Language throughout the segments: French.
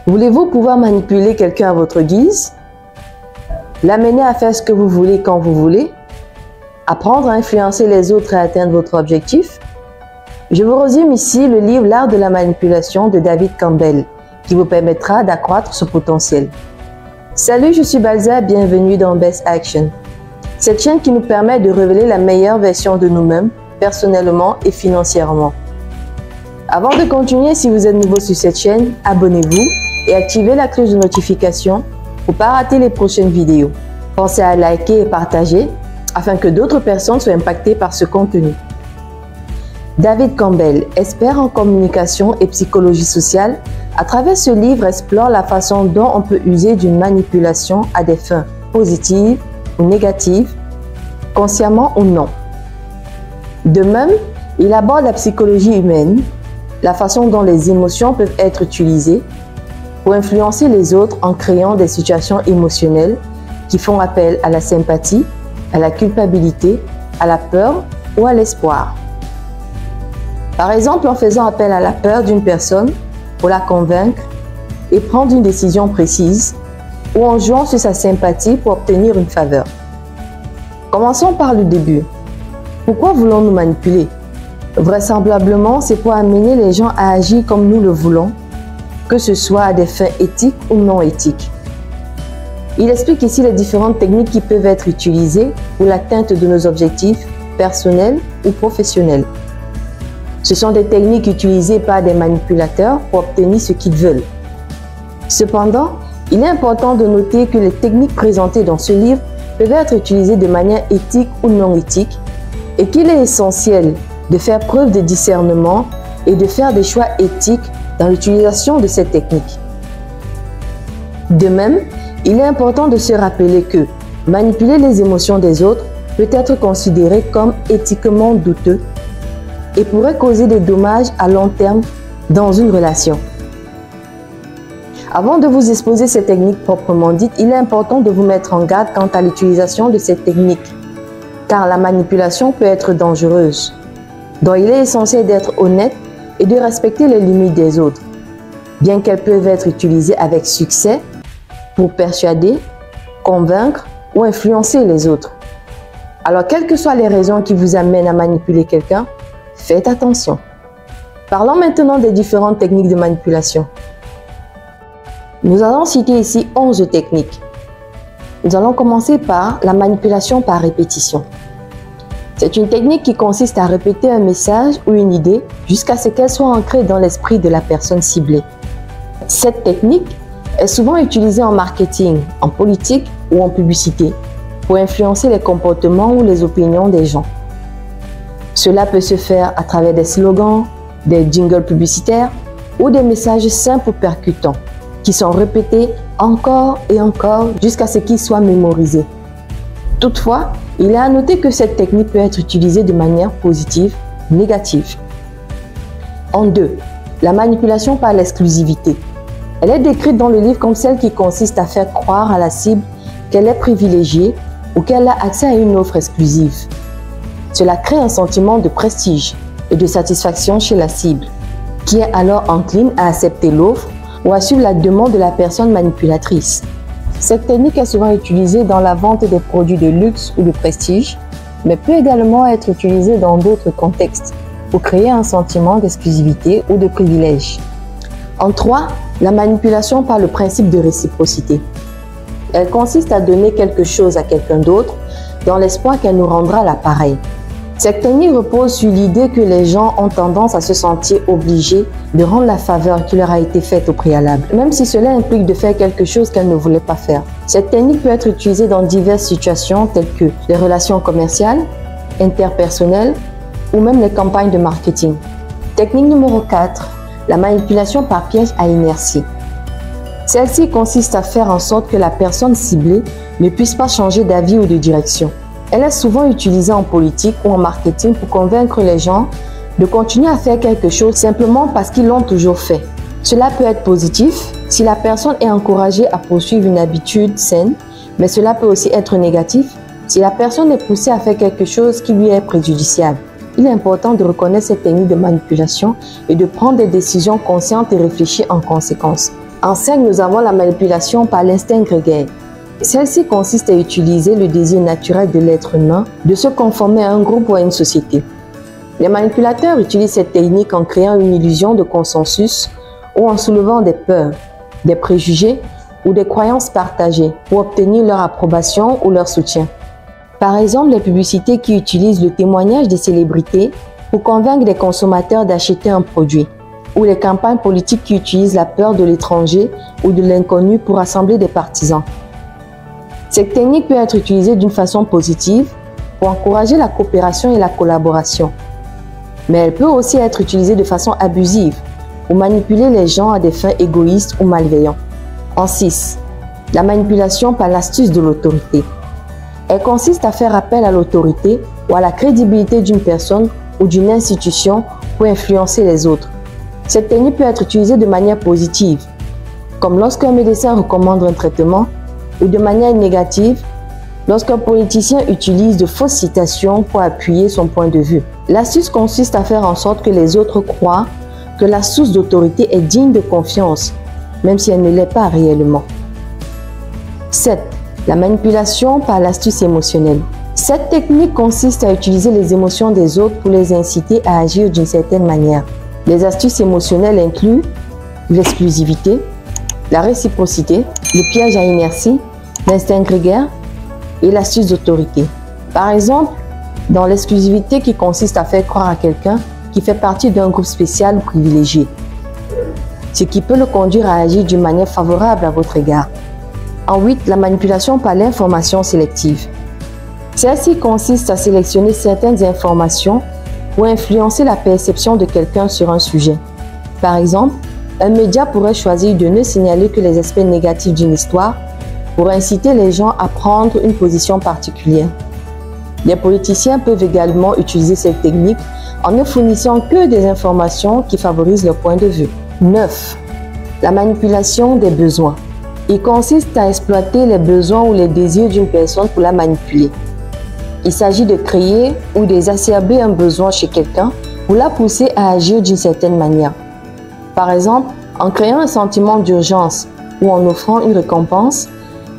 Voulez-vous pouvoir manipuler quelqu'un à votre guise? L'amener à faire ce que vous voulez quand vous voulez? Apprendre à influencer les autres et atteindre votre objectif? Je vous résume ici le livre L'art de la manipulation de David Campbell qui vous permettra d'accroître ce potentiel. Salut, je suis Balza, bienvenue dans Best Action. Cette chaîne qui nous permet de révéler la meilleure version de nous-mêmes, personnellement et financièrement. Avant de continuer, si vous êtes nouveau sur cette chaîne, abonnez-vous et activez la cloche de notification pour ne pas rater les prochaines vidéos. Pensez à liker et partager afin que d'autres personnes soient impactées par ce contenu. David Campbell, expert en communication et psychologie sociale, à travers ce livre explore la façon dont on peut user d'une manipulation à des fins positives ou négatives, consciemment ou non. De même, il aborde la psychologie humaine, la façon dont les émotions peuvent être utilisées pour influencer les autres en créant des situations émotionnelles qui font appel à la sympathie, à la culpabilité, à la peur ou à l'espoir. Par exemple, en faisant appel à la peur d'une personne pour la convaincre et prendre une décision précise, ou en jouant sur sa sympathie pour obtenir une faveur. Commençons par le début. Pourquoi voulons-nous manipuler? Vraisemblablement, c'est pour amener les gens à agir comme nous le voulons, que ce soit à des fins éthiques ou non éthiques. Il explique ici les différentes techniques qui peuvent être utilisées pour l'atteinte de nos objectifs personnels ou professionnels. Ce sont des techniques utilisées par des manipulateurs pour obtenir ce qu'ils veulent. Cependant, il est important de noter que les techniques présentées dans ce livre peuvent être utilisées de manière éthique ou non éthique et qu'il est essentiel de faire preuve de discernement et de faire des choix éthiques dans l'utilisation de ces techniques. De même, il est important de se rappeler que manipuler les émotions des autres peut être considéré comme éthiquement douteux et pourrait causer des dommages à long terme dans une relation. Avant de vous exposer ces techniques proprement dites, il est important de vous mettre en garde quant à l'utilisation de ces techniques, car la manipulation peut être dangereuse. Donc il est essentiel d'être honnête et de respecter les limites des autres, bien qu'elles peuvent être utilisées avec succès pour persuader, convaincre ou influencer les autres. Alors, quelles que soient les raisons qui vous amènent à manipuler quelqu'un, faites attention. Parlons maintenant des différentes techniques de manipulation. Nous allons citer ici 11 techniques. Nous allons commencer par la manipulation par répétition. C'est une technique qui consiste à répéter un message ou une idée jusqu'à ce qu'elle soit ancrée dans l'esprit de la personne ciblée. Cette technique est souvent utilisée en marketing, en politique ou en publicité pour influencer les comportements ou les opinions des gens. Cela peut se faire à travers des slogans, des jingles publicitaires ou des messages simples ou percutants qui sont répétés encore et encore jusqu'à ce qu'ils soient mémorisés. Toutefois, il est à noter que cette technique peut être utilisée de manière positive ou négative. En 2, la manipulation par l'exclusivité. Elle est décrite dans le livre comme celle qui consiste à faire croire à la cible qu'elle est privilégiée ou qu'elle a accès à une offre exclusive. Cela crée un sentiment de prestige et de satisfaction chez la cible, qui est alors encline à accepter l'offre ou à suivre la demande de la personne manipulatrice. Cette technique est souvent utilisée dans la vente des produits de luxe ou de prestige, mais peut également être utilisée dans d'autres contextes pour créer un sentiment d'exclusivité ou de privilège. En 3, la manipulation par le principe de réciprocité. Elle consiste à donner quelque chose à quelqu'un d'autre dans l'espoir qu'elle nous rendra l'appareil. Cette technique repose sur l'idée que les gens ont tendance à se sentir obligés de rendre la faveur qui leur a été faite au préalable, même si cela implique de faire quelque chose qu'elles ne voulaient pas faire. Cette technique peut être utilisée dans diverses situations telles que les relations commerciales, interpersonnelles ou même les campagnes de marketing. Technique numéro 4, la manipulation par piège à inertie. Celle-ci consiste à faire en sorte que la personne ciblée ne puisse pas changer d'avis ou de direction. Elle est souvent utilisée en politique ou en marketing pour convaincre les gens de continuer à faire quelque chose simplement parce qu'ils l'ont toujours fait. Cela peut être positif si la personne est encouragée à poursuivre une habitude saine, mais cela peut aussi être négatif si la personne est poussée à faire quelque chose qui lui est préjudiciable. Il est important de reconnaître cette technique de manipulation et de prendre des décisions conscientes et réfléchies en conséquence. En 5, nous avons la manipulation par l'instinct grégaire. Celle-ci consiste à utiliser le désir naturel de l'être humain de se conformer à un groupe ou à une société. Les manipulateurs utilisent cette technique en créant une illusion de consensus ou en soulevant des peurs, des préjugés ou des croyances partagées pour obtenir leur approbation ou leur soutien. Par exemple, les publicités qui utilisent le témoignage des célébrités pour convaincre les consommateurs d'acheter un produit, ou les campagnes politiques qui utilisent la peur de l'étranger ou de l'inconnu pour rassembler des partisans. Cette technique peut être utilisée d'une façon positive pour encourager la coopération et la collaboration. Mais elle peut aussi être utilisée de façon abusive pour manipuler les gens à des fins égoïstes ou malveillantes. En 6, la manipulation par l'astuce de l'autorité. Elle consiste à faire appel à l'autorité ou à la crédibilité d'une personne ou d'une institution pour influencer les autres. Cette technique peut être utilisée de manière positive, comme lorsqu'un médecin recommande un traitement, ou de manière négative, lorsqu'un politicien utilise de fausses citations pour appuyer son point de vue. L'astuce consiste à faire en sorte que les autres croient que la source d'autorité est digne de confiance, même si elle ne l'est pas réellement. 7. La manipulation par l'astuce émotionnelle. Cette technique consiste à utiliser les émotions des autres pour les inciter à agir d'une certaine manière. Les astuces émotionnelles incluent l'exclusivité, la réciprocité, le piège à inertie, l'instinct grégaire et l'astuce d'autorité. Par exemple, dans l'exclusivité qui consiste à faire croire à quelqu'un qui fait partie d'un groupe spécial ou privilégié, ce qui peut le conduire à agir d'une manière favorable à votre égard. En 8, la manipulation par l'information sélective. Celle-ci consiste à sélectionner certaines informations pour influencer la perception de quelqu'un sur un sujet. Par exemple, un média pourrait choisir de ne signaler que les aspects négatifs d'une histoire pour inciter les gens à prendre une position particulière. Les politiciens peuvent également utiliser cette technique en ne fournissant que des informations qui favorisent leur point de vue. 9. La manipulation des besoins. Il consiste à exploiter les besoins ou les désirs d'une personne pour la manipuler. Il s'agit de créer ou d'exacerber un besoin chez quelqu'un pour la pousser à agir d'une certaine manière. Par exemple, en créant un sentiment d'urgence ou en offrant une récompense,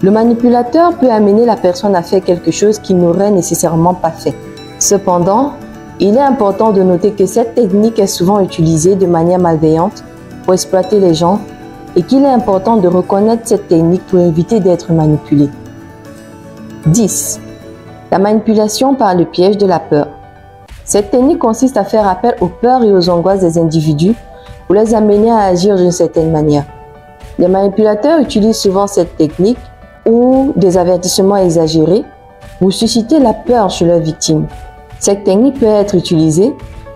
le manipulateur peut amener la personne à faire quelque chose qu'il n'aurait nécessairement pas fait. Cependant, il est important de noter que cette technique est souvent utilisée de manière malveillante pour exploiter les gens et qu'il est important de reconnaître cette technique pour éviter d'être manipulé. 10. La manipulation par le piège de la peur. Cette technique consiste à faire appel aux peurs et aux angoisses des individus pour les amener à agir d'une certaine manière. Les manipulateurs utilisent souvent cette technique ou des avertissements exagérés pour susciter la peur chez leurs victimes. Cette technique peut être utilisée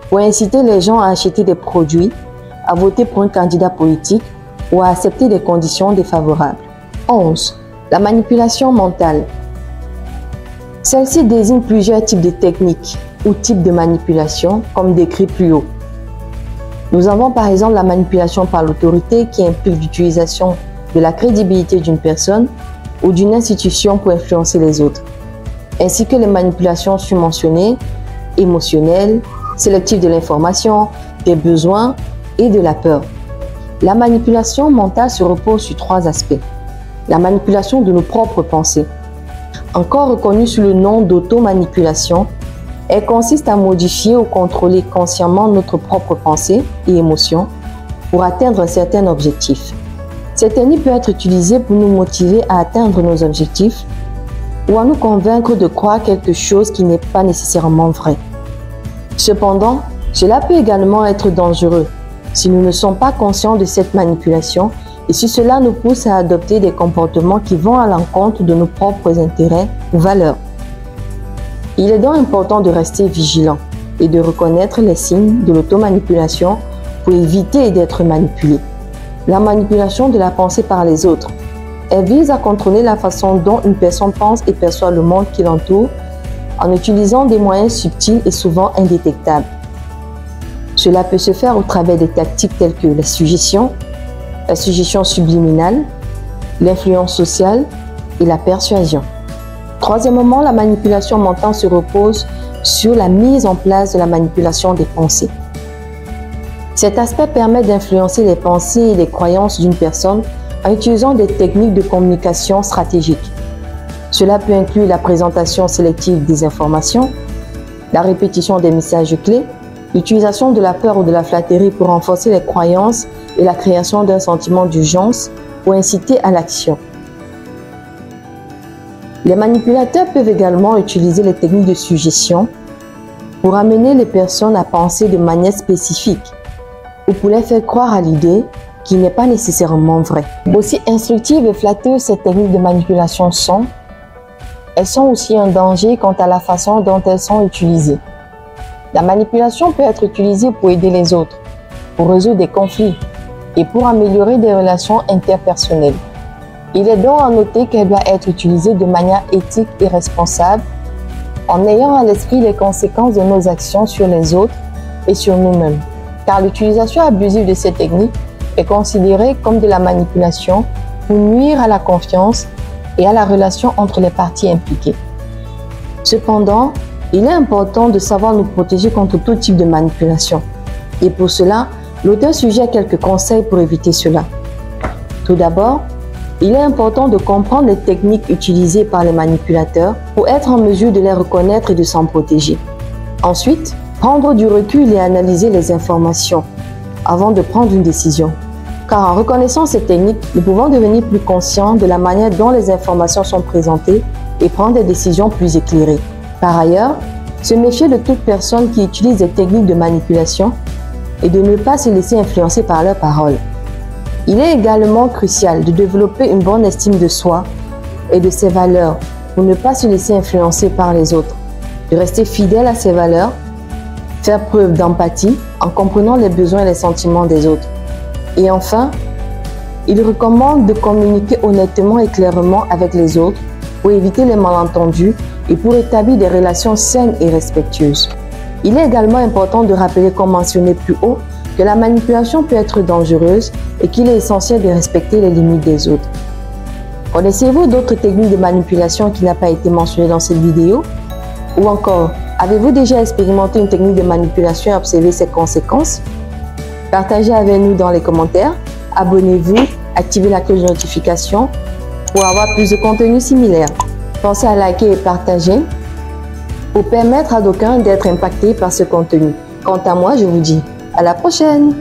pour inciter les gens à acheter des produits, à voter pour un candidat politique ou à accepter des conditions défavorables. 11. La manipulation mentale. Celle-ci désigne plusieurs types de techniques ou types de manipulation, comme décrit plus haut. Nous avons par exemple la manipulation par l'autorité qui implique l'utilisation de la crédibilité d'une personne ou d'une institution pour influencer les autres, ainsi que les manipulations surmentionnées, émotionnelles, sélectives de l'information, des besoins et de la peur. La manipulation mentale se repose sur 3 aspects. La manipulation de nos propres pensées. Encore reconnue sous le nom d'automanipulation, elle consiste à modifier ou contrôler consciemment notre propre pensée et émotions pour atteindre un certain objectif. Cette technique peut être utilisée pour nous motiver à atteindre nos objectifs ou à nous convaincre de croire quelque chose qui n'est pas nécessairement vrai. Cependant, cela peut également être dangereux si nous ne sommes pas conscients de cette manipulation et si cela nous pousse à adopter des comportements qui vont à l'encontre de nos propres intérêts ou valeurs. Il est donc important de rester vigilant et de reconnaître les signes de l'automanipulation pour éviter d'être manipulé. La manipulation de la pensée par les autres. Elle vise à contrôler la façon dont une personne pense et perçoit le monde qui l'entoure en utilisant des moyens subtils et souvent indétectables. Cela peut se faire au travers des tactiques telles que la suggestion subliminale, l'influence sociale et la persuasion. Troisièmement, la manipulation mentale se repose sur la mise en place de la manipulation des pensées. Cet aspect permet d'influencer les pensées et les croyances d'une personne en utilisant des techniques de communication stratégique. Cela peut inclure la présentation sélective des informations, la répétition des messages clés, l'utilisation de la peur ou de la flatterie pour renforcer les croyances et la création d'un sentiment d'urgence pour inciter à l'action. Les manipulateurs peuvent également utiliser les techniques de suggestion pour amener les personnes à penser de manière spécifique ou pour les faire croire à l'idée qui n'est pas nécessairement vraie. Aussi instructives et flatteuses ces techniques de manipulation sont, elles sont aussi un danger quant à la façon dont elles sont utilisées. La manipulation peut être utilisée pour aider les autres, pour résoudre des conflits et pour améliorer des relations interpersonnelles. Il est donc à noter qu'elle doit être utilisée de manière éthique et responsable, en ayant à l'esprit les conséquences de nos actions sur les autres et sur nous-mêmes. Car l'utilisation abusive de ces techniques est considérée comme de la manipulation pour nuire à la confiance et à la relation entre les parties impliquées. Cependant, il est important de savoir nous protéger contre tout type de manipulation. Et pour cela, l'auteur suggère quelques conseils pour éviter cela. Tout d'abord, il est important de comprendre les techniques utilisées par les manipulateurs pour être en mesure de les reconnaître et de s'en protéger. Ensuite, prendre du recul et analyser les informations avant de prendre une décision. Car en reconnaissant ces techniques, nous pouvons devenir plus conscients de la manière dont les informations sont présentées et prendre des décisions plus éclairées. Par ailleurs, se méfier de toute personne qui utilise des techniques de manipulation et de ne pas se laisser influencer par leurs paroles. Il est également crucial de développer une bonne estime de soi et de ses valeurs pour ne pas se laisser influencer par les autres, de rester fidèle à ses valeurs, faire preuve d'empathie en comprenant les besoins et les sentiments des autres. Et enfin, il recommande de communiquer honnêtement et clairement avec les autres pour éviter les malentendus et pour établir des relations saines et respectueuses. Il est également important de rappeler, comme mentionné plus haut, que la manipulation peut être dangereuse et qu'il est essentiel de respecter les limites des autres. Connaissez-vous d'autres techniques de manipulation qui n'ont pas été mentionnées dans cette vidéo? Ou encore, avez-vous déjà expérimenté une technique de manipulation et observé ses conséquences? Partagez avec nous dans les commentaires, abonnez-vous, activez la cloche de notification pour avoir plus de contenu similaire. Pensez à liker et partager pour permettre à d'aucuns d'être impactés par ce contenu. Quant à moi, je vous dis à la prochaine!